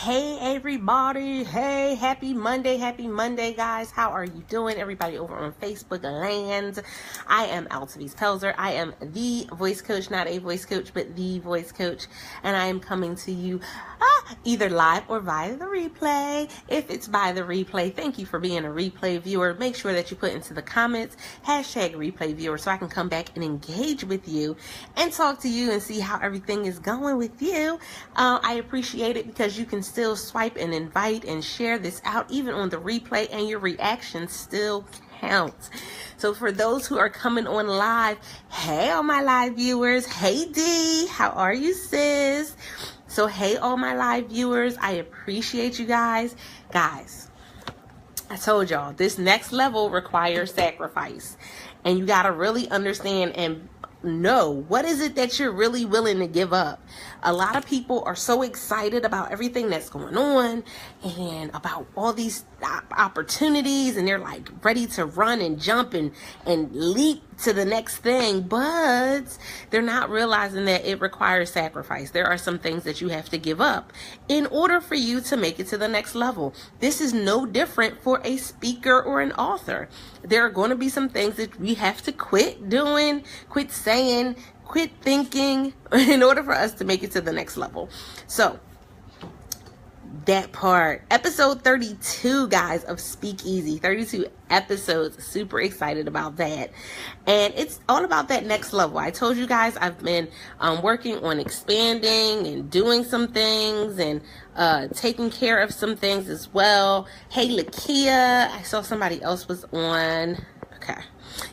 Hey everybody, hey, happy Monday guys. How are you doing? Everybody over on Facebook land. I am Altavis Pelzer. I am the voice coach, not a voice coach, but the voice coach. And I am coming to you either live or via the replay. If it's by the replay, thank you for being a replay viewer. Make sure that you put into the comments, #replay viewer, so I can come back and engage with you and talk to you and see how everything is going with you. I appreciate it because you can still swipe and invite and share this out even on the replay, and your reaction still counts. So for those who are coming on live, hey all my live viewers, hey D, how are you sis? So hey all my live viewers, I appreciate you guys. Guys, I told y'all this next level requires sacrifice, and you got to really understand and know what is it that you're really willing to give up. A lot of people are so excited about everything that's going on and about all these opportunities, and they're like ready to run and jump and leap to the next thing, but they're not realizing that it requires sacrifice. There are some things that you have to give up in order for you to make it to the next level. This is no different for a speaker or an author. There are going to be some things that we have to quit doing, quit saying, quit thinking in order for us to make it to the next level. So that part, episode 32 guys of Speakeasy, 32 episodes, super excited about that. And it's all about that next level. I told you guys I've been working on expanding and doing some things and taking care of some things as well. Hey Lakia, I saw somebody else was on. Okay,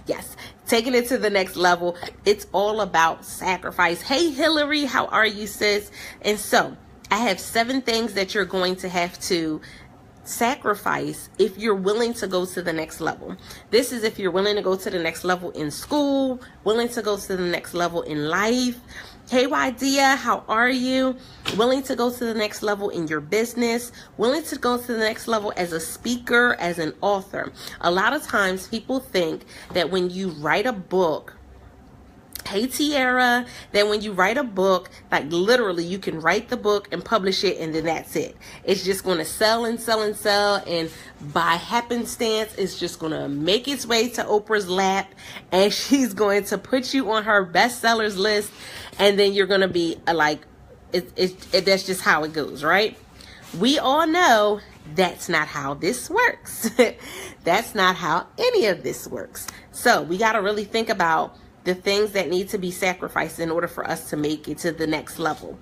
yes, taking it to the next level. It's all about sacrifice. Hey Hillary, how are you sis? And so I have 7 things that you're going to have to sacrifice if you're willing to go to the next level. This is if you're willing to go to the next level in school, willing to go to the next level in life. Hey Wadia, how are you? Willing to go to the next level in your business, willing to go to the next level as a speaker, as an author. A lot of times people think that when you write a book, hey Tiara, that when you write a book, like literally you can write the book and publish it and then that's it. It's just going to sell and sell and sell, and by happenstance it's just going to make its way to Oprah's lap, and she's going to put you on her bestsellers list, and then you're going to be like, that's just how it goes, right? We all know that's not how this works. That's not how any of this works. So we got to really think about the things that need to be sacrificed in order for us to make it to the next level.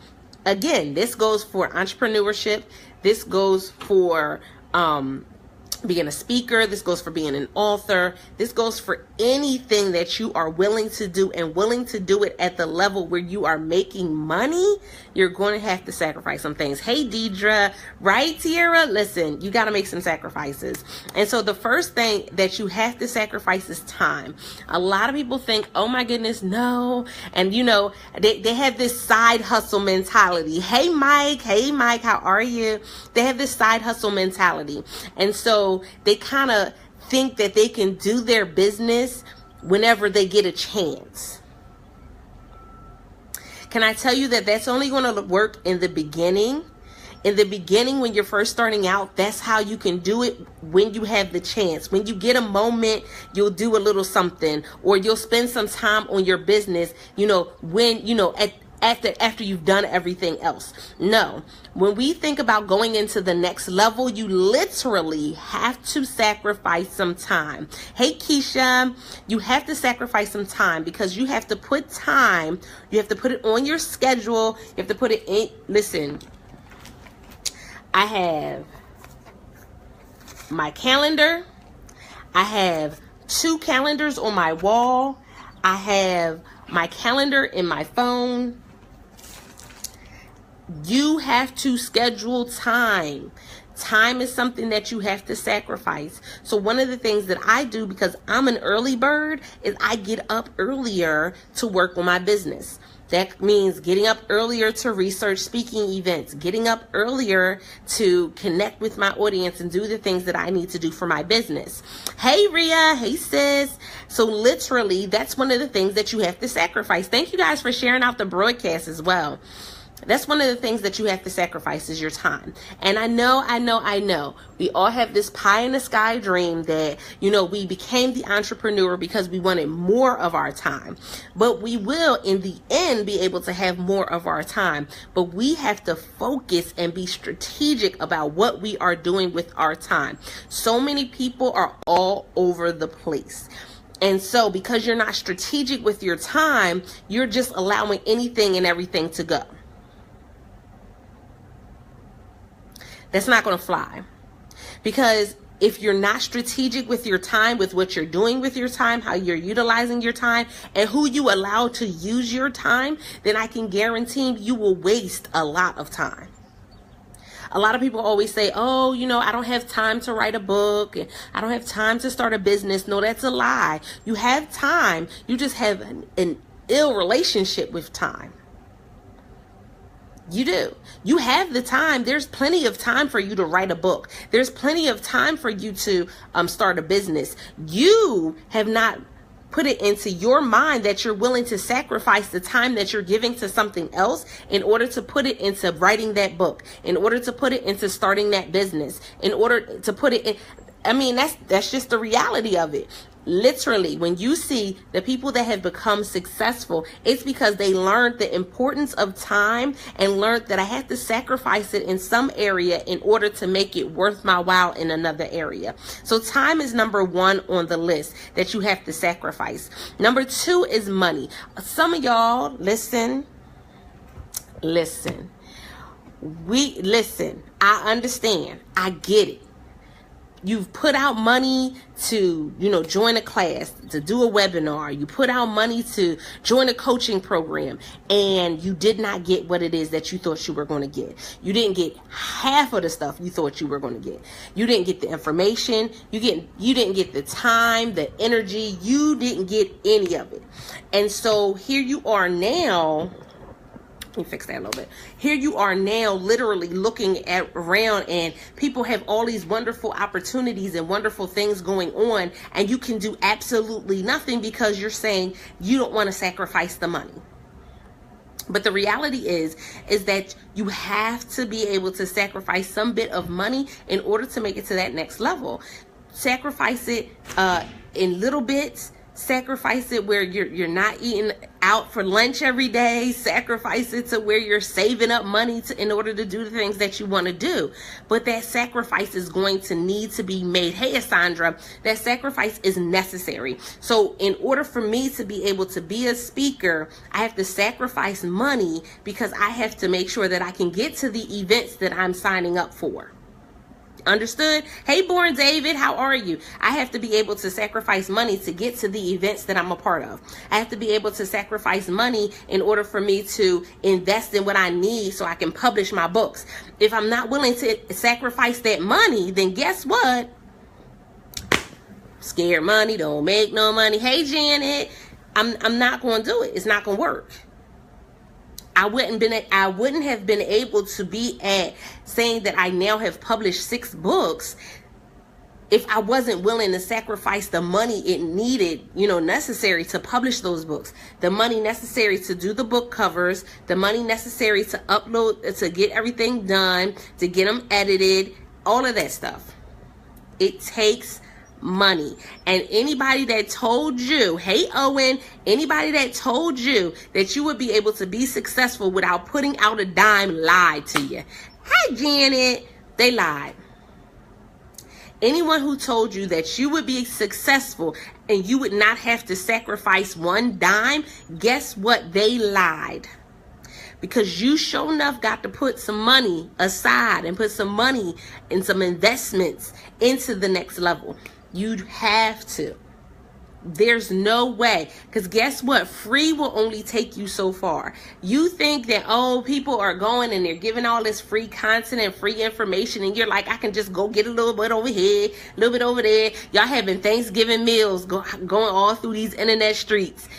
Again, this goes for entrepreneurship. This goes for being a speaker. This goes for being an author. This goes for anything that you are willing to do, and willing to do it at the level where you are making money. You're going to have to sacrifice some things. Hey Deidre, right Tiara? Listen, you got to make some sacrifices. And so the first thing that you have to sacrifice is time. A lot of people think, oh my goodness, no. And you know, they have this side hustle mentality. Hey Mike, how are you? They have this side hustle mentality. And so they kind of think that they can do their business whenever they get a chance. Can I tell you that that's only going to work in the beginning? In the beginning, when you're first starting out, that's how you can do it, when you have the chance. When you get a moment, you'll do a little something, or you'll spend some time on your business, you know, when, you know, after you've done everything else. No, when we think about going into the next level, you literally have to sacrifice some time. Hey Keisha, you have to sacrifice some time, because you have to put time, you have to put it on your schedule, you have to put it in. Listen, I have my calendar, I have 2 calendars on my wall, I have my calendar in my phone. You have to schedule time. Time is something that you have to sacrifice. So one of the things that I do, because I'm an early bird, is I get up earlier to work on my business. That means getting up earlier to research speaking events, getting up earlier to connect with my audience and do the things that I need to do for my business. Hey Ria, hey sis. So literally, that's one of the things that you have to sacrifice. Thank you guys for sharing out the broadcast as well. That's one of the things that you have to sacrifice is your time. And I know. We all have this pie in the sky dream that, we became the entrepreneur because we wanted more of our time. But we will, in the end, be able to have more of our time. But we have to focus and be strategic about what we are doing with our time. So many people are all over the place. And so because you're not strategic with your time, you're just allowing anything and everything to go. That's not going to fly. Because if you're not strategic with your time, with what you're doing with your time, how you're utilizing your time, and who you allow to use your time, then I can guarantee you will waste a lot of time. A lot of people always say, oh, I don't have time to write a book, and I don't have time to start a business. No, that's a lie. You have time. You just have an ill relationship with time. You do. You have the time. There's plenty of time for you to write a book. There's plenty of time for you to start a business. You have not put it into your mind that you're willing to sacrifice the time that you're giving to something else in order to put it into writing that book, in order to put it into starting that business, in order to put it in. I mean, that's just the reality of it. Literally, when you see the people that have become successful, it's because they learned the importance of time and learned that I have to sacrifice it in some area in order to make it worth my while in another area. So time is number one on the list that you have to sacrifice. Number two is money. Some of y'all, listen. I understand. I get it. You've put out money to, join a class, to do a webinar. You put out money to join a coaching program, and you did not get what it is that you thought you were going to get. You didn't get half of the stuff you thought you were going to get. You didn't get the information. You didn't get the time, the energy. You didn't get any of it. And so here you are now. Let me fix that a little bit. Here you are now literally looking around, and people have all these wonderful opportunities and wonderful things going on, and you can do absolutely nothing because you're saying you don't want to sacrifice the money. But the reality is that you have to be able to sacrifice some bit of money in order to make it to that next level. Sacrifice it in little bits. Sacrifice it where you're not eating out for lunch every day. Sacrifice it to where you're saving up money in order to do the things that you want to do. But that sacrifice is going to need to be made. Hey, Sandra, that sacrifice is necessary. So in order for me to be able to be a speaker, I have to sacrifice money because I have to make sure that I can get to the events that I'm signing up for. Understood? Hey, Born David, how are you? I have to be able to sacrifice money to get to the events that I'm a part of. I have to be able to sacrifice money in order for me to invest in what I need so I can publish my books. If I'm not willing to sacrifice that money, then guess what? Scared money don't make no money. Hey, Janet, I'm not going to do it. It's not going to work. I wouldn't have been able to be at saying that I now have published 6 books if I wasn't willing to sacrifice the money it needed, necessary to publish those books, the money necessary to do the book covers, the money necessary to upload, to get everything done, to get them edited, all of that stuff. It takes money. And anybody that told you, hey Owen, anybody that told you that you would be able to be successful without putting out a dime lied to you. Hey Janet, they lied. Anyone who told you that you would be successful and you would not have to sacrifice one dime, guess what? They lied. Because you sure enough got to put some money aside and put some money and some investments into the next level. You'd have to. There's no way. Because guess what? Free will only take you so far. You think that, people are going and they're giving all this free content and free information, and you're like, I can just go get a little bit over here, a little bit over there. Y'all having Thanksgiving meals going all through these internet streets.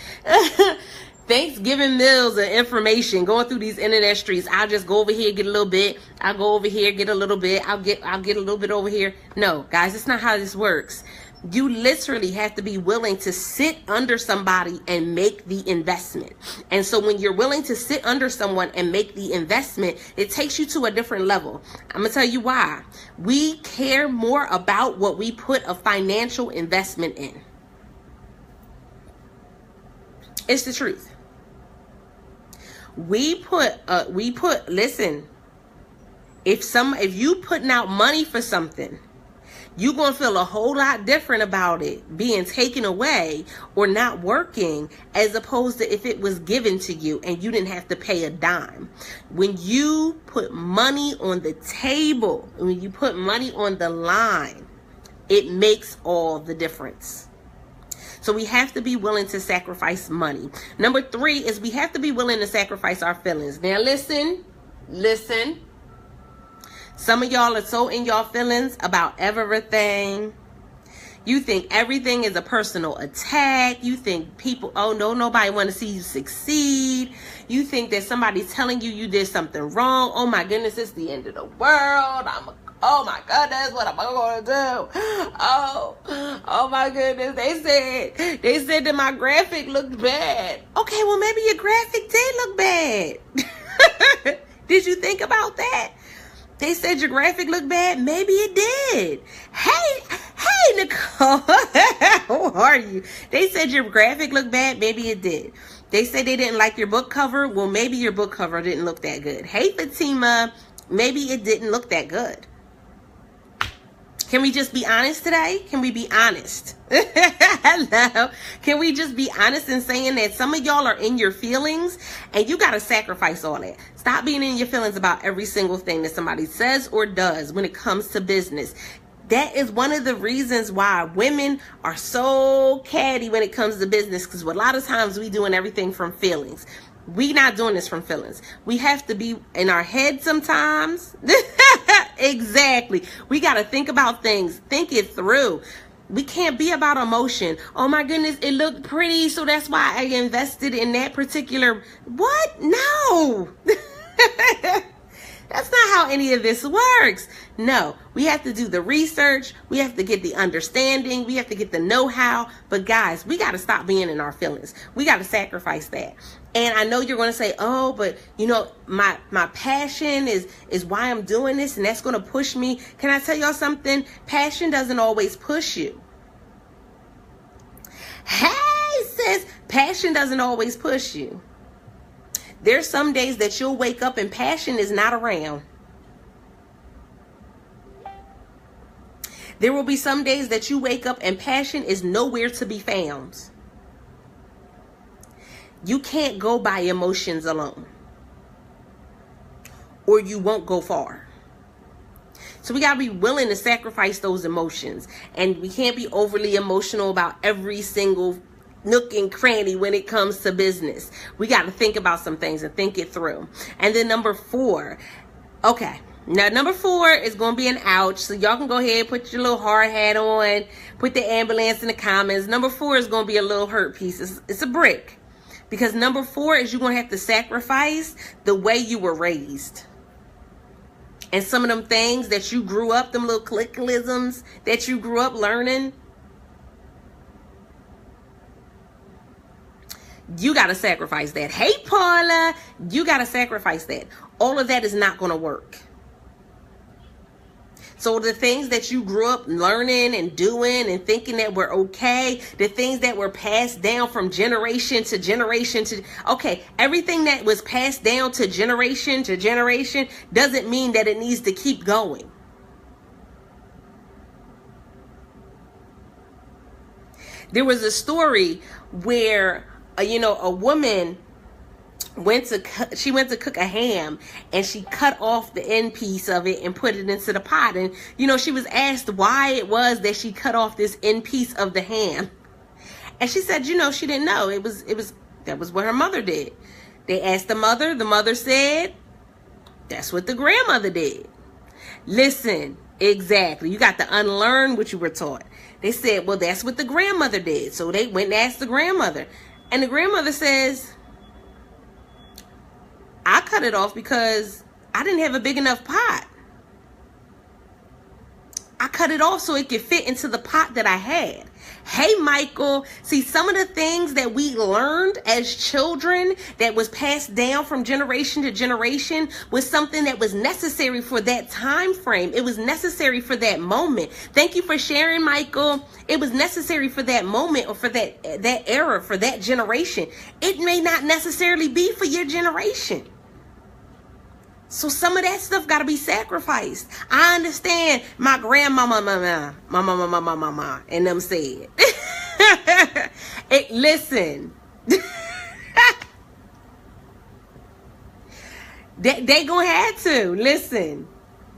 Thanksgiving meals and information going through these internet streets. I'll just go over here, get a little bit. I'll go over here, get a little bit. I'll get a little bit over here. No, guys, it's not how this works. You literally have to be willing to sit under somebody and make the investment. And so when you're willing to sit under someone and make the investment, it takes you to a different level. I'm going to tell you why. We care more about what we put a financial investment in. It's the truth. Listen, if you putting out money for something, you're going to feel a whole lot different about it being taken away or not working, as opposed to if it was given to you and you didn't have to pay a dime. When you put money on the table, when you put money on the line, it makes all the difference. So we have to be willing to sacrifice money. Number 3 is we have to be willing to sacrifice our feelings. Now listen. Some of y'all are so in y'all feelings about everything. You think everything is a personal attack. You think people, oh no, nobody want to see you succeed. You think that somebody's telling you did something wrong. Oh my goodness, it's the end of the world. Oh my goodness, what am I going to do? Oh my goodness. They said that my graphic looked bad. Okay, well maybe your graphic did look bad. Did you think about that? They said your graphic looked bad. Maybe it did. Hey, Nicole. How are you? They said your graphic looked bad. Maybe it did. They said they didn't like your book cover. Well, maybe your book cover didn't look that good. Hey, Fatima. Maybe it didn't look that good. Can we just be honest today? Can we be honest? Hello. Can we just be honest in saying that some of y'all are in your feelings and you got to sacrifice all that? Stop being in your feelings about every single thing that somebody says or does when it comes to business. That is one of the reasons why women are so catty when it comes to business, because a lot of times we doing everything from feelings. We not doing this from feelings. We have to be in our head sometimes. Exactly. We got to think about things, think it through. We can't be about emotion. Oh my goodness, it looked pretty, so that's why I invested in that particular. What? No. That's not how any of this works. No, we have to do the research. We have to get the understanding. We have to get the know-how. But guys, we got to stop being in our feelings. We got to sacrifice that. And I know you're going to say, oh, but you know, my passion is why I'm doing this, and that's going to push me. Can I tell y'all something? Passion doesn't always push you. Hey, sis, passion doesn't always push you. There's some days that you'll wake up and passion is not around. There will be some days that you wake up and passion is nowhere to be found. You can't go by emotions alone, or you won't go far. So we got to be willing to sacrifice those emotions, and we can't be overly emotional about every single nook and cranny when it comes to business. We got to think about some things and think it through. And then number 4. Okay. Now, number 4 is going to be an ouch. So y'all can go ahead, put your little hard hat on, put the ambulance in the comments. Number 4 is going to be a little hurt piece. It's a brick. Because number 4 is you're going to have to sacrifice the way you were raised. And some of them things that you grew up, them little clickisms that you grew up learning, you got to sacrifice that. Hey, Paula, you got to sacrifice that. All of that is not going to work. So the things that you grew up learning and doing and thinking that were okay, the things that were passed down from generation to generation okay, everything that was passed down to generation doesn't mean that it needs to keep going. There was a story where a woman went to cook a ham, and she cut off the end piece of it and put it into the pot. And she was asked why it was that she cut off this end piece of the ham, and she said she didn't know. That was what her mother did. They asked the mother said that's what the grandmother did. Listen, exactly, you got to unlearn what you were taught. They said, well, that's what the grandmother did. So they went and asked the grandmother, and the grandmother says, I cut it off because I didn't have a big enough pot. I cut cut it off so it could fit into the pot that I had. Hey, Michael. See, some of the things that we learned as children that was passed down from generation to generation was something that was necessary for that time frame. It was necessary for that moment. Thank you for sharing, Michael. It was necessary for that moment or for that era, for that generation. It may not necessarily be for your generation. So some of that stuff got to be sacrificed. I understand my grandmama, mama, and them said. Listen. they gonna have to. Listen.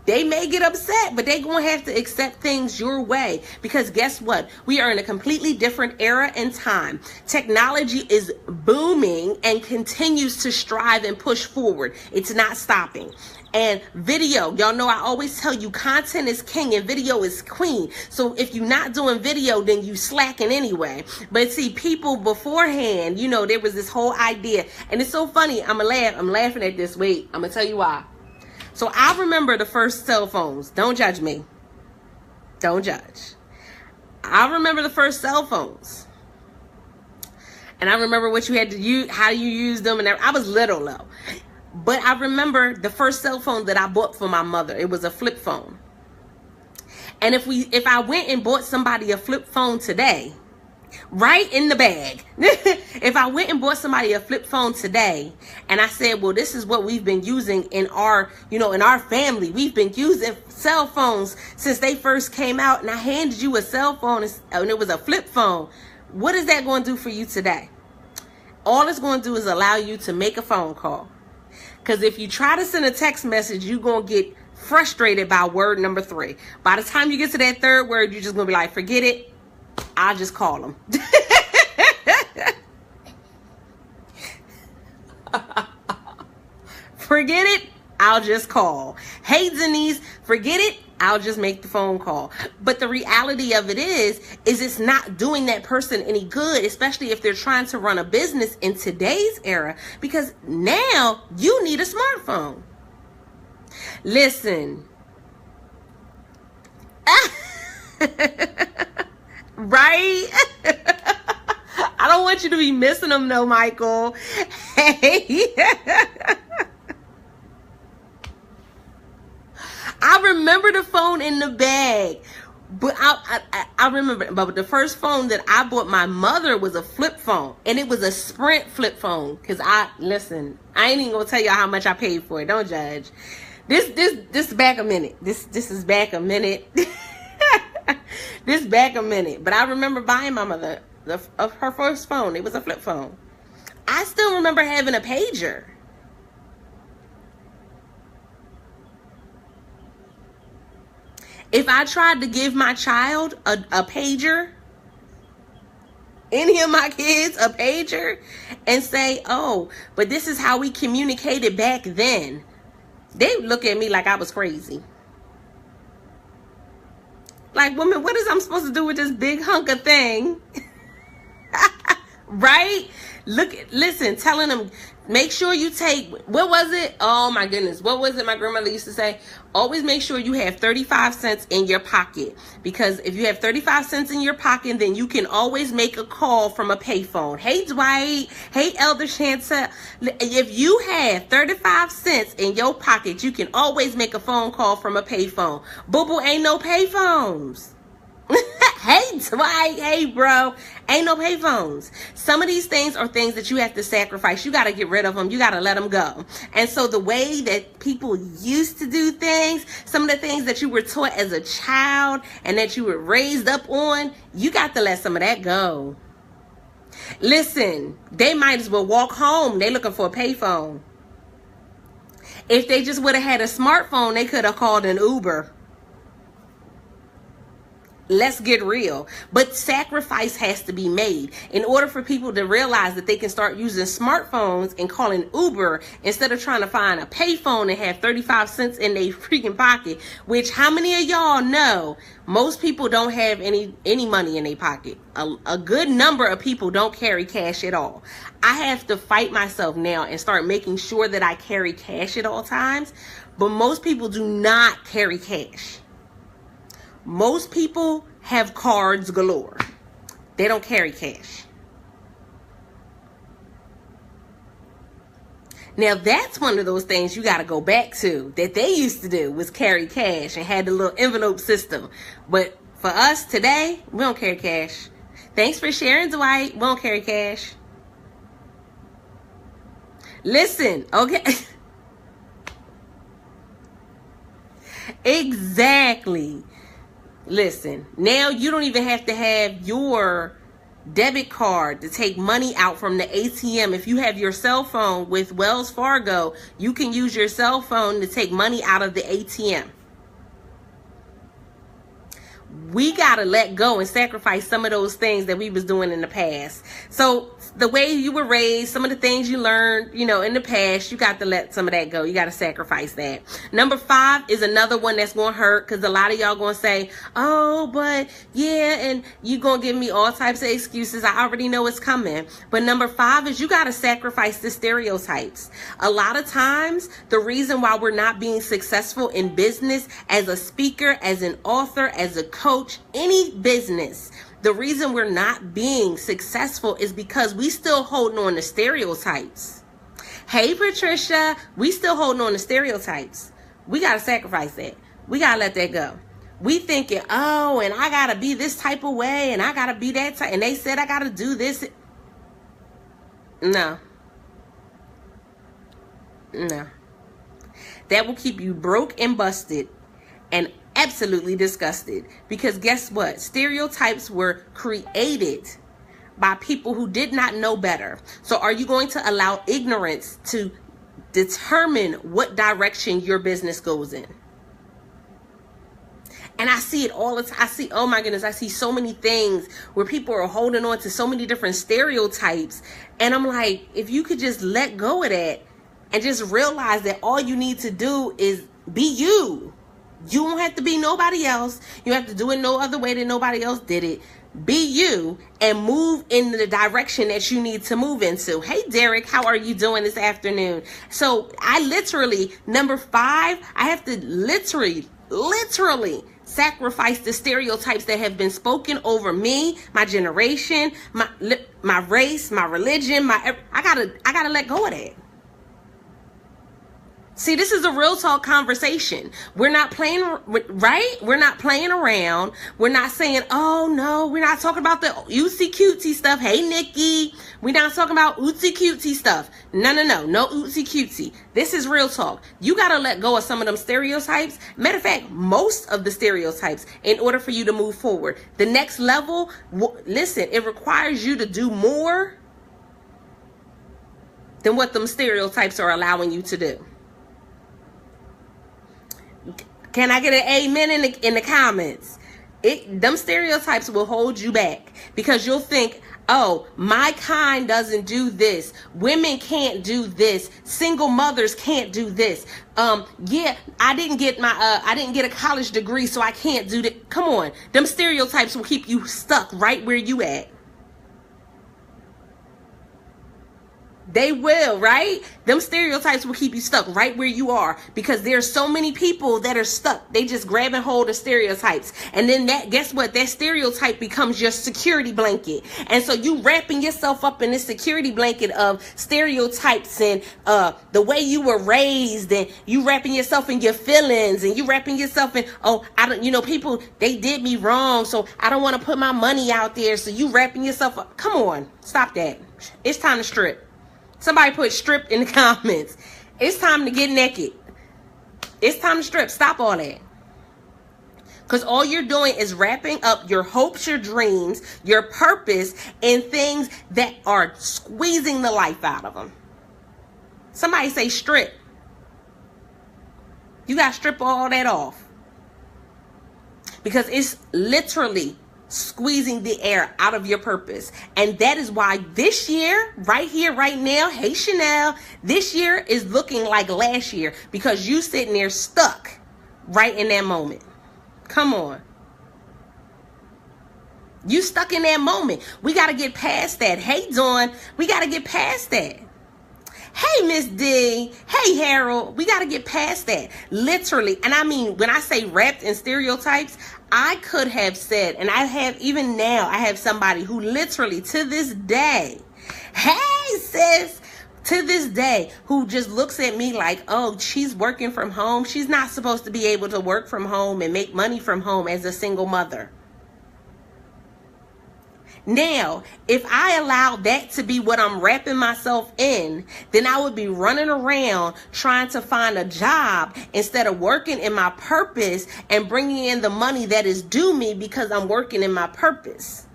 They may get upset, but they're going to have to accept things your way. Because guess what? We are in a completely different era and time. Technology is booming and continues to strive and push forward. It's not stopping. And video, y'all know I always tell you content is king and video is queen. So if you're not doing video, then you slacking anyway. But see, people beforehand, you know, there was this whole idea. And it's so funny. I'm laughing at this. Wait, I'm going to tell you why. So I remember the first cell phones. Don't judge me. Don't judge. I remember the first cell phones. And I remember what you had to use, how you used them. And I was little though. But I remember the first cell phone that I bought for my mother. It was a flip phone. And if I went and bought somebody a flip phone today, right in the bag. If I went and bought somebody a flip phone today and I said, well, this is what we've been using in our, in our family. We've been using cell phones since they first came out, and I handed you a cell phone and it was a flip phone. What is that going to do for you today? All it's going to do is allow you to make a phone call. Because if you try to send a text message, you're going to get frustrated by word number 3. By the time you get to that third word, you're just going to be like, forget it. I'll just call them. Forget it. I'll just call. Hey, Denise, forget it. I'll just make the phone call. But the reality of it is it's not doing that person any good, especially if they're trying to run a business in today's era, because now you need a smartphone. Listen. Right? I don't want you to be missing them though, Michael. Hey. I remember the phone in the bag. But I remember, but the first phone that I bought my mother was a flip phone. And it was a Sprint flip phone. Because listen, I ain't even going to tell y'all how much I paid for it. Don't judge. This is back a minute. This is back a minute. This back a minute. But I remember buying my mother her first phone. It was a flip phone. I still remember having a pager. If I tried to give my child a pager, any of my kids a pager, and say, oh, but this is how we communicated back then, they would look at me like I was crazy. Like, woman, what is I'm supposed to do with this big hunk of thing? Right? Listen, telling them, make sure you take, what was it? Oh my goodness. What was it my grandmother used to say? Always make sure you have 35 cents in your pocket. Because if you have 35 cents in your pocket, then you can always make a call from a payphone. Hey, Dwight. Hey, Elder Chantel. If you have 35 cents in your pocket, you can always make a phone call from a payphone. Boo-boo, ain't no payphones. Hey, Dwight. Hey, bro. Ain't no payphones. Some of these things are things that you have to sacrifice. You got to get rid of them. You got to let them go. And so the way that people used to do things, some of the things that you were taught as a child and that you were raised up on, you got to let some of that go. Listen, they might as well walk home. They looking for a payphone. If they just would have had a smartphone, they could have called an Uber. Let's get real. But sacrifice has to be made in order for people to realize that they can start using smartphones and calling Uber instead of trying to find a payphone and have 35 cents in their freaking pocket, which how many of y'all know most people don't have any money in their pocket? A good number of people don't carry cash at all. I have to fight myself now and start making sure that I carry cash at all times, but most people do not carry cash. Most people have cards galore. They don't carry cash. Now, that's one of those things you got to go back to that they used to do, was carry cash and had the little envelope system. But for us today, we don't carry cash. Thanks for sharing, Dwight. We don't carry cash. Listen, okay. Exactly. Listen, now you don't even have to have your debit card to take money out from the ATM. If you have your cell phone with Wells Fargo, you can use your cell phone to take money out of the ATM. We got to let go and sacrifice some of those things that we was doing in the past. So the way you were raised, some of the things you learned, you know, in the past, you got to let some of that go. You got to sacrifice that. Number 5 is another one that's going to hurt, because a lot of y'all going to say, oh, but yeah, and you going to give me all types of excuses. I already know it's coming. But number 5 is you got to sacrifice the stereotypes. A lot of times, the reason why we're not being successful in business as a speaker, as an author, as a coach, any business, the reason we're not being successful is because we still holding on to stereotypes. Hey, Patricia, we still holding on to stereotypes. We got to sacrifice that. We got to let that go. We thinking, oh, and I got to be this type of way, and I got to be that type, and they said I got to do this. No. No. That will keep you broke and busted and absolutely disgusted, because guess what? Stereotypes were created by people who did not know better. So are you going to allow ignorance to determine what direction your business goes in? And I see it all the time. I see, oh my goodness, I see so many things where people are holding on to so many different stereotypes. And I'm like, if you could just let go of that and just realize that all you need to do is be you. You don't have to be nobody else. You have to do it no other way than nobody else did it. Be you and move in the direction that you need to move into. Hey, Derek, how are you doing this afternoon? So I literally, number 5, I have to literally sacrifice the stereotypes that have been spoken over me, my generation, my race, my religion, I gotta let go of that. See, this is a real talk conversation. We're not playing, right? We're not playing around. We're not saying, oh no, we're not talking about the ootsy cutesy stuff. Hey, Nikki, we're not talking about ootsy cutesy stuff. No ootsy cutesy. This is real talk. You got to let go of some of them stereotypes. Matter of fact, most of the stereotypes, in order for you to move forward. The next level, listen, it requires you to do more than what them stereotypes are allowing you to do. Can I get an amen in the comments? Them stereotypes will hold you back, because you'll think, oh, my kind doesn't do this. Women can't do this. Single mothers can't do this. Yeah, I didn't get a college degree, so I can't do that. Come on. Them stereotypes will keep you stuck right where you at. They will, right? Them stereotypes will keep you stuck right where you are, because there's so many people that are stuck. They just grabbing hold of stereotypes. And then guess what? That stereotype becomes your security blanket. And so you wrapping yourself up in this security blanket of stereotypes and the way you were raised, and you wrapping yourself in your feelings, and you wrapping yourself in, oh, people, they did me wrong, so I don't want to put my money out there. So you wrapping yourself up. Come on, stop that. It's time to strip. Somebody put strip in the comments. It's time to get naked. It's time to strip. Stop all that. Because all you're doing is wrapping up your hopes, your dreams, your purpose in things that are squeezing the life out of them. Somebody say strip. You got to strip all that off. Because it's literally squeezing the air out of your purpose. And that is why this year, right here, right now, hey Chanel, this year is looking like last year, because you sitting there stuck right in that moment. Come on. You stuck in that moment. We got to get past that. Hey, Dawn, we got to get past that. Hey, Miss D. Hey, Harold. We got to get past that. Literally. And I mean, when I say wrapped in stereotypes, I could have said, and I have, even now, I have somebody who literally to this day, hey, sis, to this day, who just looks at me like, oh, she's working from home. She's not supposed to be able to work from home and make money from home as a single mother. Now, if I allowed that to be what I'm wrapping myself in, then I would be running around trying to find a job instead of working in my purpose and bringing in the money that is due me because I'm working in my purpose.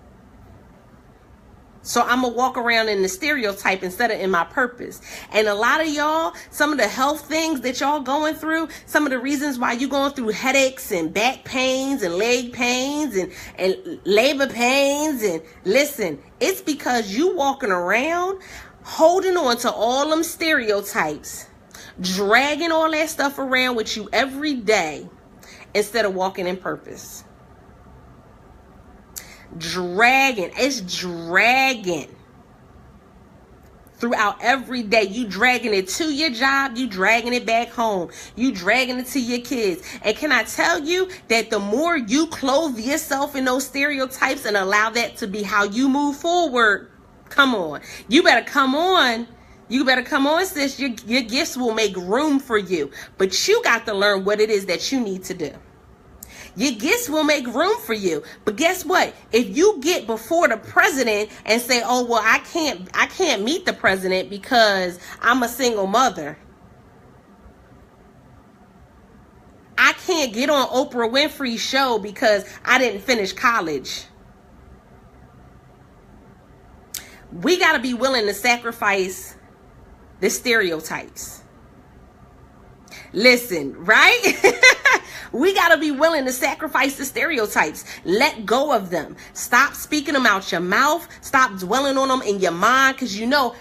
So I'm going to walk around in the stereotype instead of in my purpose. And a lot of y'all, some of the health things that y'all going through, some of the reasons why you going through headaches and back pains and leg pains and labor pains. And listen, it's because you walking around holding on to all them stereotypes, dragging all that stuff around with you every day instead of walking in purpose. It's dragging throughout every day. You dragging it to your job, you dragging it back home, you dragging it to your kids. And can I tell you that the more you clothe yourself in those stereotypes and allow that to be how you move forward, come on, you better come on. You better come on, sis. Your gifts will make room for you, but you got to learn what it is that you need to do. Your gifts will make room for you. But guess what? If you get before the president and say, oh, well, I can't meet the president because I'm a single mother. I can't get on Oprah Winfrey's show because I didn't finish college. We got to be willing to sacrifice the stereotypes. Listen, right? We got to be willing to sacrifice the stereotypes. Let go of them. Stop speaking them out your mouth. Stop dwelling on them in your mind. Because you know,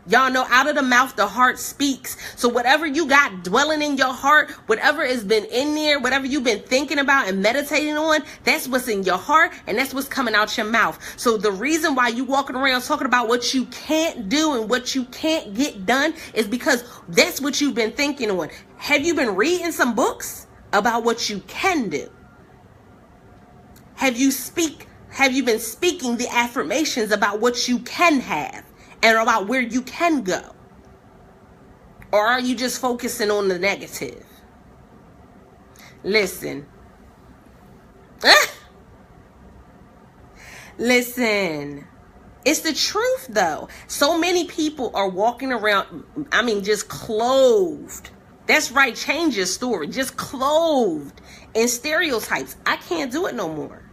y'all know out of the mouth, the heart speaks. So whatever you got dwelling in your heart, whatever has been in there, whatever you've been thinking about and meditating on, that's what's in your heart and that's what's coming out your mouth. So the reason why you walking around talking about what you can't do and what you can't get done is because that's what you've been thinking on. Have you been reading some books about what you can do? Have you been speaking the affirmations about what you can have and about where you can go? Or are you just focusing on the negative? Listen. Listen. It's the truth though. So many people are walking around, just clothed. That's right, change your story. Just clothed in stereotypes. I can't do it no more.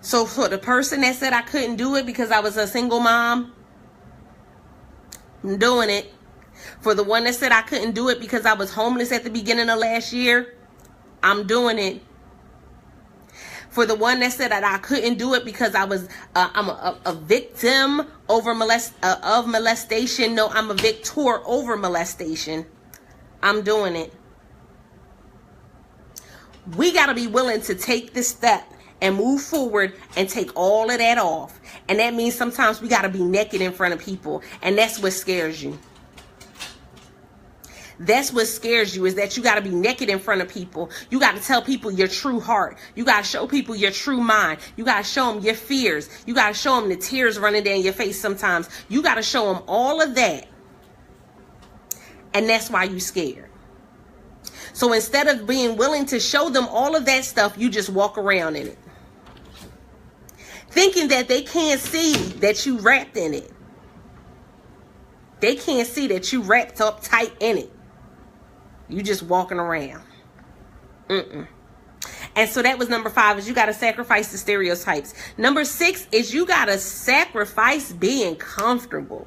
So for the person that said I couldn't do it because I was a single mom, I'm doing it. For the one that said I couldn't do it because I was homeless at the beginning of last year, I'm doing it. For the one that said that I couldn't do it because I'm a victim of molestation. No, I'm a victor over molestation. I'm doing it. We got to be willing to take this step and move forward and take all of that off. And that means sometimes we got to be naked in front of people. And that's what scares you. That's what scares you, is that you got to be naked in front of people. You got to tell people your true heart. You got to show people your true mind. You got to show them your fears. You got to show them the tears running down your face sometimes. You got to show them all of that. And that's why you scared. So instead of being willing to show them all of that stuff, you just walk around in it, thinking that they can't see that you wrapped in it. They can't see that you wrapped up tight in it. You just walking around. And so that was number 5, is you got to sacrifice the stereotypes. Number 6 is you got to sacrifice being comfortable.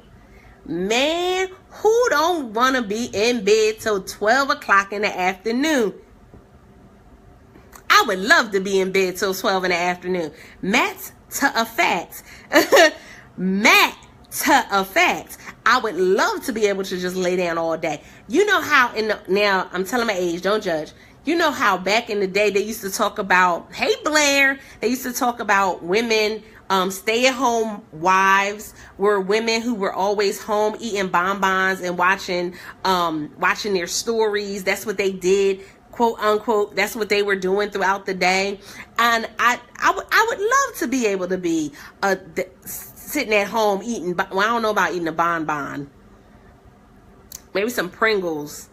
Man, who don't want to be in bed till 12 o'clock in the afternoon? I would love to be in bed till 12 in the afternoon. Matt to a fact. Matt to a fact. I would love to be able to just lay down all day. You know how now I'm telling my age, don't judge. You know how back in the day they used to talk about, hey Blair, they used to talk about women stay-at-home wives were women who were always home eating bonbons and watching their stories. That's what they did, quote unquote. That's what they were doing throughout the day. And I would love to be able to be sitting at home eating. Well, I don't know about eating a bonbon. Maybe some Pringles.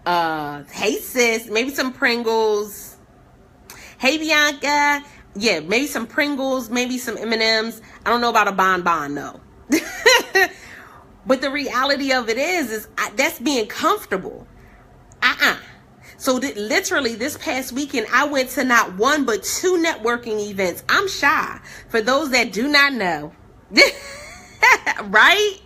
Hey sis, maybe some Pringles. Hey Bianca. Yeah, maybe some Pringles, maybe some M&Ms. I don't know about a bonbon though. But the reality of it is that's being comfortable. So literally this past weekend, I went to not one, but 2 networking events. I'm shy. For those that do not know. Right?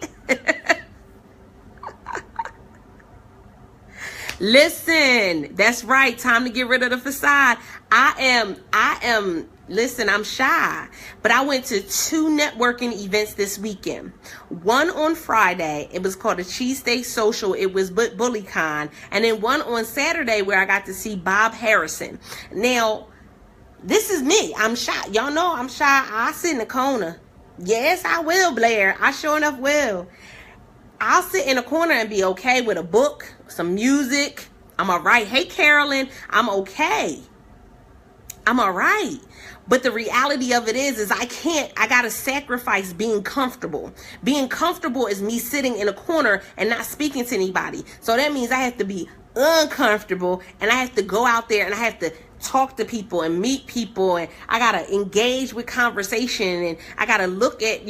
Listen, that's right. Time to get rid of the facade. Listen, I'm shy, but I went to 2 networking events this weekend. One on Friday, it was called a Cheesesteak Social. It was BullyCon. And then one on Saturday where I got to see Bob Harrison. Now, this is me. I'm shy. Y'all know I'm shy. I sit in the corner. Yes, I will, Blair. I sure enough will. I'll sit in a corner and be okay with a book, some music. I'm all right. Hey, Carolyn, I'm okay. I'm all right. But the reality of it is I got to sacrifice being comfortable. Being comfortable is me sitting in a corner and not speaking to anybody. So that means I have to be uncomfortable and I have to go out there and I have to talk to people and meet people, and I gotta engage with conversation, and I gotta look at,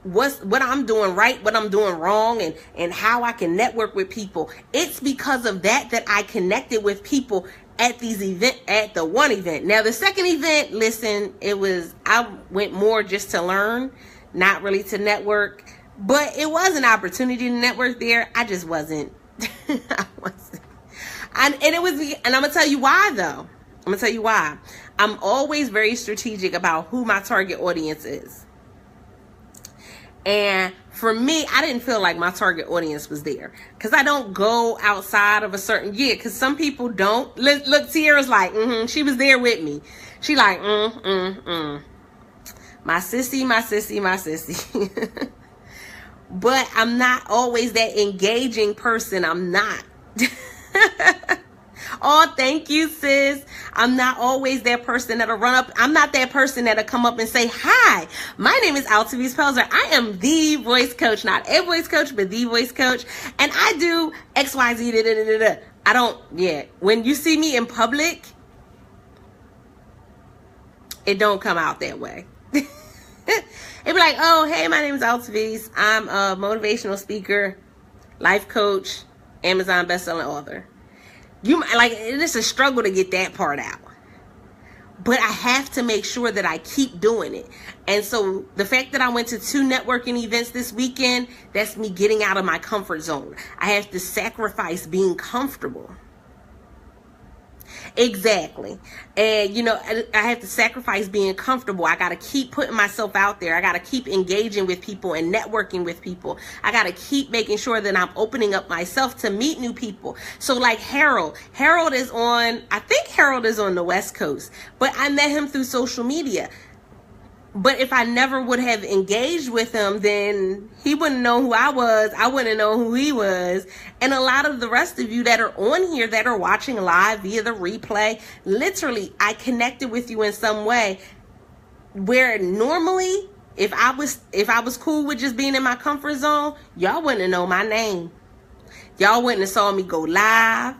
what I'm doing right, what I'm doing wrong, and how I can network with people. It's because of that I connected with people at the one event. Now the second event, listen, I went more just to learn, not really to network, but it was an opportunity to network there. I just wasn't. I wasn't. And I'm gonna tell you why though. I'm going to tell you why. I'm always very strategic about who my target audience is. And for me, I didn't feel like my target audience was there. Because I don't go outside of a certain year. Because some people don't. Look, Tiara's like, she was there with me. She like, My sissy. But I'm not always that engaging person. I'm not. Oh, thank you, sis. I'm not always that person that'll run up. I'm not that person that'll come up and say, hi, my name is Altavice Pelzer. I am the voice coach, not a voice coach, but the voice coach. And I do X, Y, Z, I don't, when you see me in public, it don't come out that way. It'd be like, oh, hey, my name is Altavice. I'm a motivational speaker, life coach, Amazon bestselling author. It's a struggle to get that part out. But I have to make sure that I keep doing it. And so the fact that I went to 2 networking events this weekend, that's me getting out of my comfort zone. I have to sacrifice being comfortable. Exactly. And, I have to sacrifice being comfortable. I got to keep putting myself out there. I got to keep engaging with people and networking with people. I got to keep making sure that I'm opening up myself to meet new people. So like Harold is on the West Coast, but I met him through social media. But if I never would have engaged with him, then he wouldn't know who I was. I wouldn't know who he was. And a lot of the rest of you that are on here that are watching live via the replay, literally, I connected with you in some way where normally, if I was cool with just being in my comfort zone, y'all wouldn't have known my name. Y'all wouldn't have saw me go live.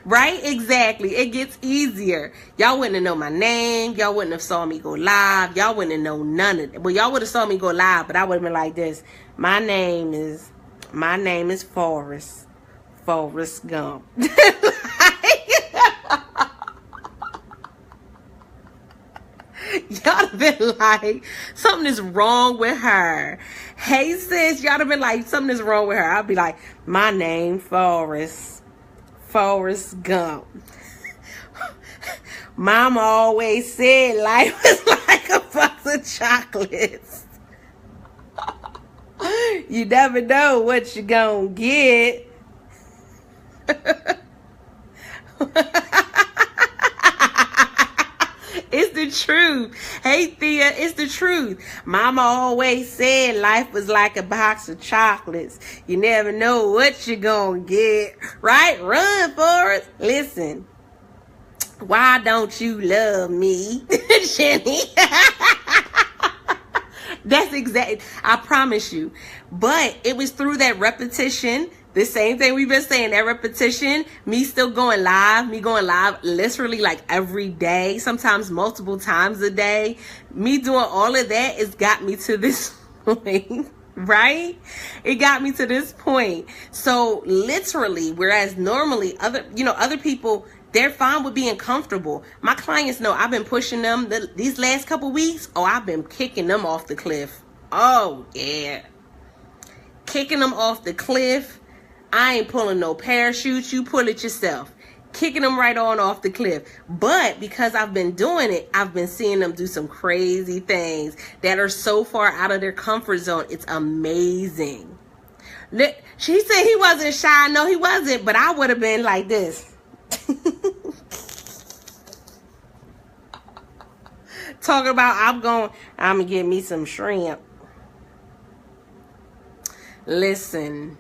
Right? Exactly. It gets easier. Y'all wouldn't have known my name. Y'all wouldn't have saw me go live. Y'all wouldn't have known none of it. Well, y'all would have saw me go live, but I would have been like this. My name is Forrest Gump. Y'all have been like, something is wrong with her. Hey, sis, y'all have been like, something is wrong with her. I'll be like, my name, Forrest Gump. Mama always said life was like a box of chocolates. You never know what you're gonna get. It's the truth. Hey, Thea, it's the truth. Mama always said life was like a box of chocolates. You never know what you're going to get. Right? Run, Forrest. Listen. Why don't you love me, Jenny? That's exactly, I promise you. But it was through that repetition, the same thing we've been saying, that repetition, me still going live, me going live literally like every day, sometimes multiple times a day. Me doing all of that has got me to this point, right? It got me to this point. So literally, whereas normally other people, they're fine with being comfortable. My clients know I've been pushing them these last couple weeks. Oh, I've been kicking them off the cliff. Oh, yeah. Kicking them off the cliff. I ain't pulling no parachutes. You pull it yourself. Kicking them right on off the cliff. But because I've been doing it, I've been seeing them do some crazy things that are so far out of their comfort zone. It's amazing. She said he wasn't shy. No, he wasn't. But I would have been like this. Talking about I'm gonna get me some shrimp. Listen.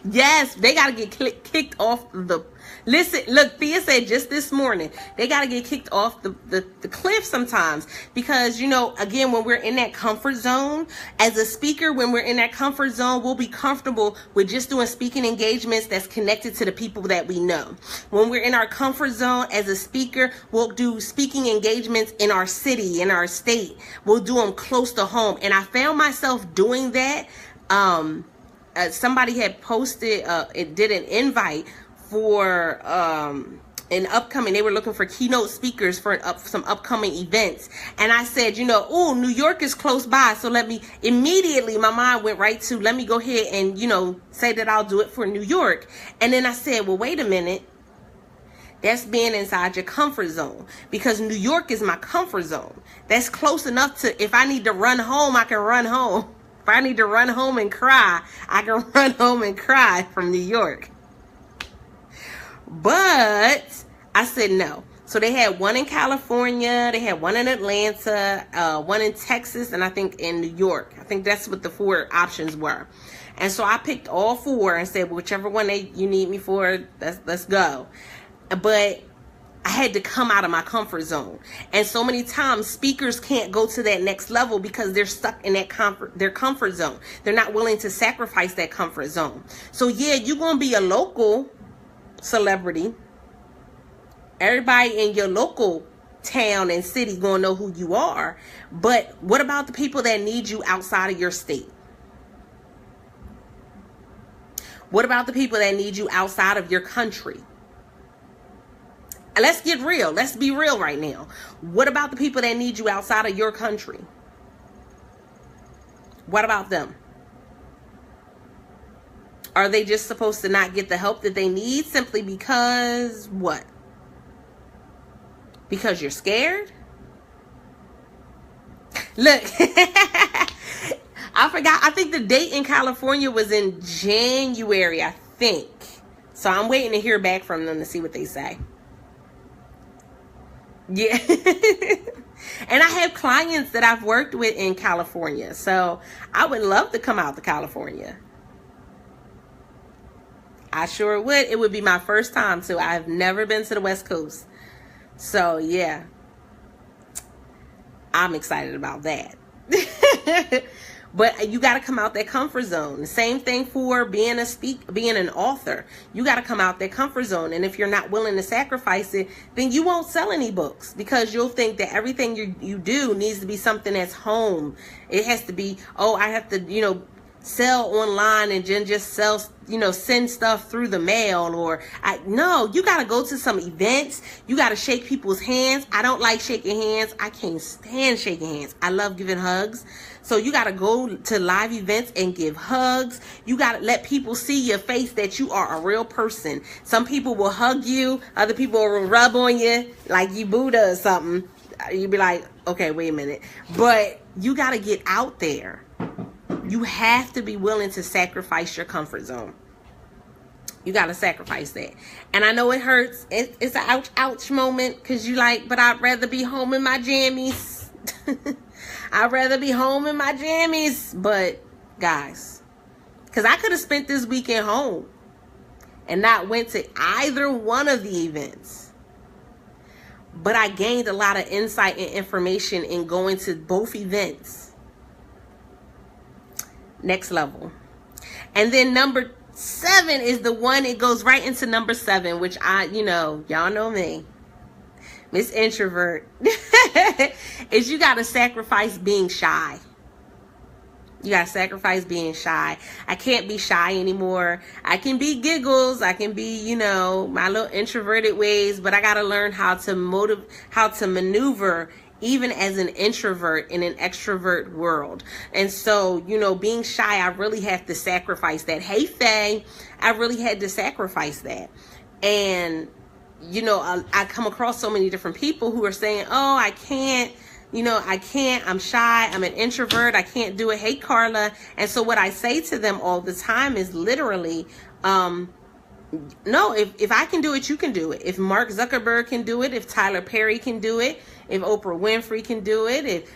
Yes, they gotta get kicked off the. Listen, look, Thea said just this morning, they got to get kicked off the cliff sometimes because, again, when we're in that comfort zone, as a speaker, when we're in that comfort zone, we'll be comfortable with just doing speaking engagements that's connected to the people that we know. When we're in our comfort zone as a speaker, we'll do speaking engagements in our city, in our state. We'll do them close to home. And I found myself doing that. Somebody had posted, it did an invite for an upcoming, they were looking for keynote speakers for some upcoming events. And I said, oh, New York is close by. So immediately my mind went right to, let me go ahead and, say that I'll do it for New York. And then I said, well, wait a minute. That's being inside your comfort zone because New York is my comfort zone. That's close enough to, if I need to run home, I can run home. If I need to run home and cry, I can run home and cry from New York. But I said no. So they had one in California, they had one in Atlanta, one in Texas, and I think in New York. I think that's what the 4 options were. And so I picked all 4 and said, whichever one you need me for, let's go. But I had to come out of my comfort zone. And so many times speakers can't go to that next level because they're stuck in their comfort zone. They're not willing to sacrifice that comfort zone. So yeah, you're going to be a local celebrity. Everybody in your local town and city gonna know who you are. But what about the people that need you outside of your state? What about the people that need you outside of your country? And let's get real. Let's be real right now. What about the people that need you outside of your country? What about them? Are they just supposed to not get the help that they need simply because what? Because you're scared? Look, I forgot. I think the date in California was in January, I think. So I'm waiting to hear back from them to see what they say. Yeah. And I have clients that I've worked with in California. So I would love to come out to California. I sure would. It would be my first time too. I've never been to the West Coast. So yeah, I'm excited about that. But you got to come out that comfort zone. The same thing for being an author. You got to come out that comfort zone. And if you're not willing to sacrifice it, then you won't sell any books because you'll think that everything you do needs to be something that's home. It has to be, oh, I have to, sell online and then just sell, send stuff through the mail no, you got to go to some events. You got to shake people's hands. I don't like shaking hands. I can't stand shaking hands. I love giving hugs. So you got to go to live events and give hugs. You got to let people see your face that you are a real person. Some people will hug you. Other people will rub on you like you Buddha or something. You'd be like, okay, wait a minute. But you got to get out there. You have to be willing to sacrifice your comfort zone. You got to sacrifice that. And I know it hurts. It's an ouch, ouch moment because you like, but I'd rather be home in my jammies. I'd rather be home in my jammies. But guys, because I could have spent this weekend home and not went to either one of the events. But I gained a lot of insight and information in going to both events. Next level. And then number 7 is the one, it goes right into number 7, which y'all know me, Miss Introvert, is you got to sacrifice being shy. You got to sacrifice being shy. I can't be shy anymore. I can be giggles. I can be, my little introverted ways, but I got to learn how to maneuver even as an introvert in an extrovert world. And so, being shy, I really have to sacrifice that. Hey, Faye, I really had to sacrifice that. And, I come across so many different people who are saying, oh, I can't, I'm shy, I'm an introvert, I can't do it. Hey, Carla. And so what I say to them all the time is literally, no, if I can do it, you can do it. If Mark Zuckerberg can do it, if Tyler Perry can do it, if Oprah Winfrey can do it,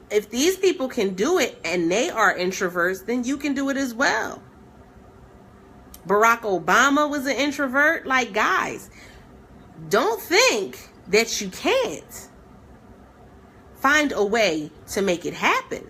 if these people can do it and they are introverts, then you can do it as well. Barack Obama was an introvert. Like, guys, don't think that you can't. Find a way to make it happen.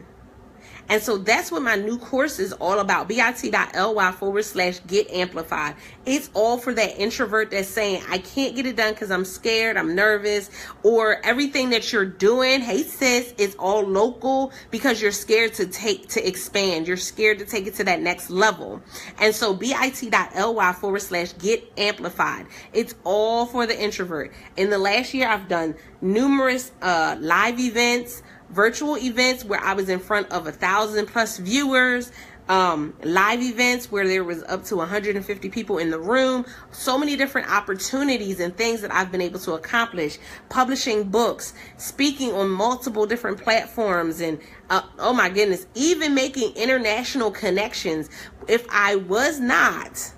And so that's what my new course is all about. bit.ly/get amplified. It's all for that introvert that's saying, I can't get it done because I'm scared, I'm nervous, or everything that you're doing, hey sis, it's all local because you're scared to expand. You're scared to take it to that next level. And so bit.ly/get amplified. It's all for the introvert. In the last year, I've done numerous live events, virtual events where I was in front of 1,000+ viewers, live events where there was up to 150 people in the room, so many different opportunities and things that I've been able to accomplish, publishing books, speaking on multiple different platforms, and oh my goodness, even making international connections. If I was not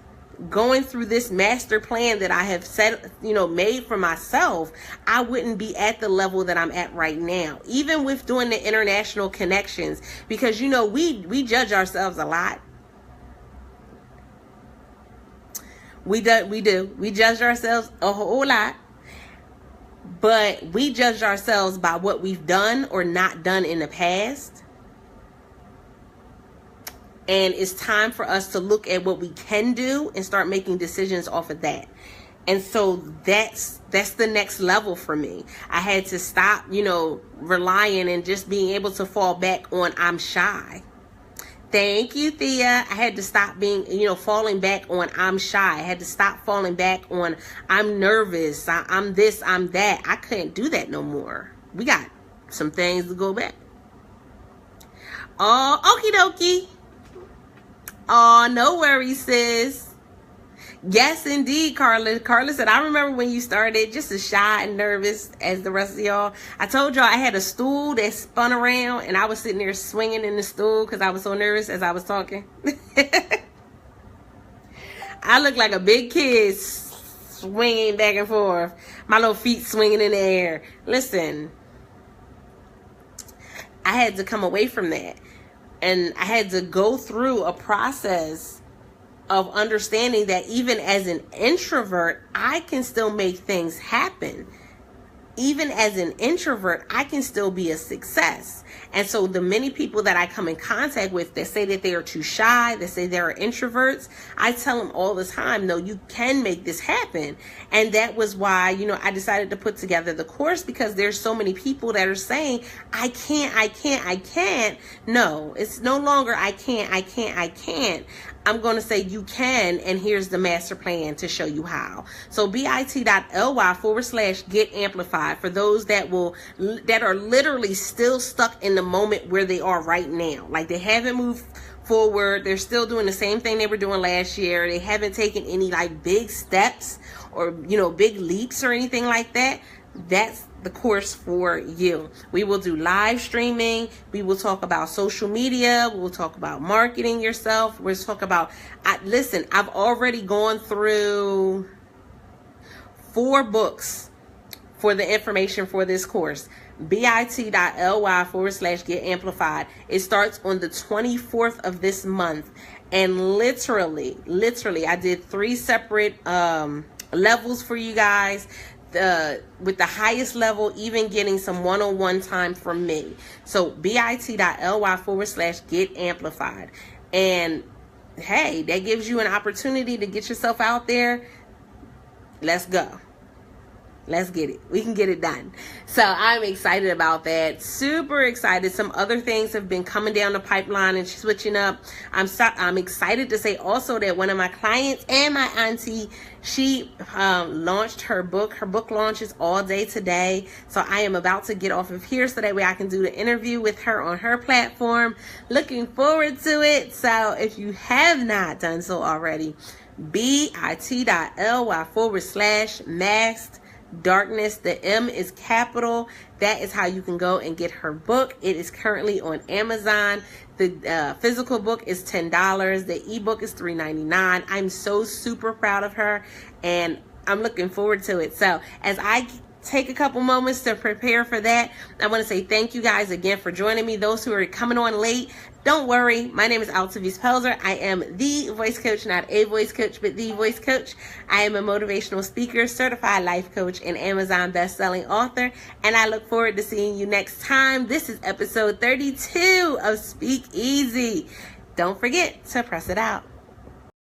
going through this master plan that I have set, made for myself, I wouldn't be at the level that I'm at right now, even with doing the international connections, because we judge ourselves a lot. We judge ourselves a whole lot, but we judge ourselves by what we've done or not done in the past. And it's time for us to look at what we can do and start making decisions off of that. And so that's the next level for me. I had to stop, relying and just being able to fall back on I'm shy. Thank you, Thea. I had to stop being, falling back on I'm shy. I had to stop falling back on I'm nervous. I'm this, I'm that. I couldn't do that no more. We got some things to go back. Oh, okie dokie. Oh, no worries, sis. Yes, indeed, Carla. Carla said, I remember when you started just as shy and nervous as the rest of y'all. I told y'all I had a stool that spun around and I was sitting there swinging in the stool because I was so nervous as I was talking. I look like a big kid swinging back and forth. My little feet swinging in the air. Listen, I had to come away from that. And I had to go through a process of understanding that even as an introvert, I can still make things happen. Even as an introvert, I can still be a success. And so the many people that I come in contact with that say that they are too shy, that say they're introverts, I tell them all the time, no, you can make this happen. And that was why, I decided to put together the course, because there's so many people that are saying, I can't. No, it's no longer I can't. I'm going to say you can, and here's the master plan to show you how. So bit.ly/get amplified for those that are literally still stuck in the moment where they are right now. Like they haven't moved forward. They're still doing the same thing they were doing last year. They haven't taken any big steps or, big leaps or anything like that. that's the course for you. We will do live streaming. We will talk about social media. We'll talk about marketing yourself. We'll talk about, listen, I've already gone through 4 books for the information for this course. bit.ly/get amplified. It starts on the 24th of this month. And literally, I did 3 separate levels for you guys. With the highest level, even getting some one-on-one time from me. So bit.ly/get amplified. And hey, that gives you an opportunity to get yourself out there. Let's go. Let's get it. We can get it done. So I'm excited about that. Super excited. Some other things have been coming down the pipeline and switching up. I'm excited to say also that one of my clients and my auntie, she launched her book. Her book launches all day today. So I am about to get off of here so that way I can do the interview with her on her platform. Looking forward to it. So if you have not done so already, bit.ly/masked darkness. The M is capital. That is how you can go and get her book. It is currently on Amazon. The physical book is $10. The ebook is $3.99. I'm so super proud of her, and I'm looking forward to it. So as I take a couple moments to prepare for that, I want to say thank you guys again for joining me. Those who are coming on late, don't worry. My name is Altavice Pelzer. I am the voice coach, not a voice coach, but the voice coach. I am a motivational speaker, certified life coach, and Amazon best-selling author. And I look forward to seeing you next time. This is episode 32 of Speak Easy. Don't forget to press it out.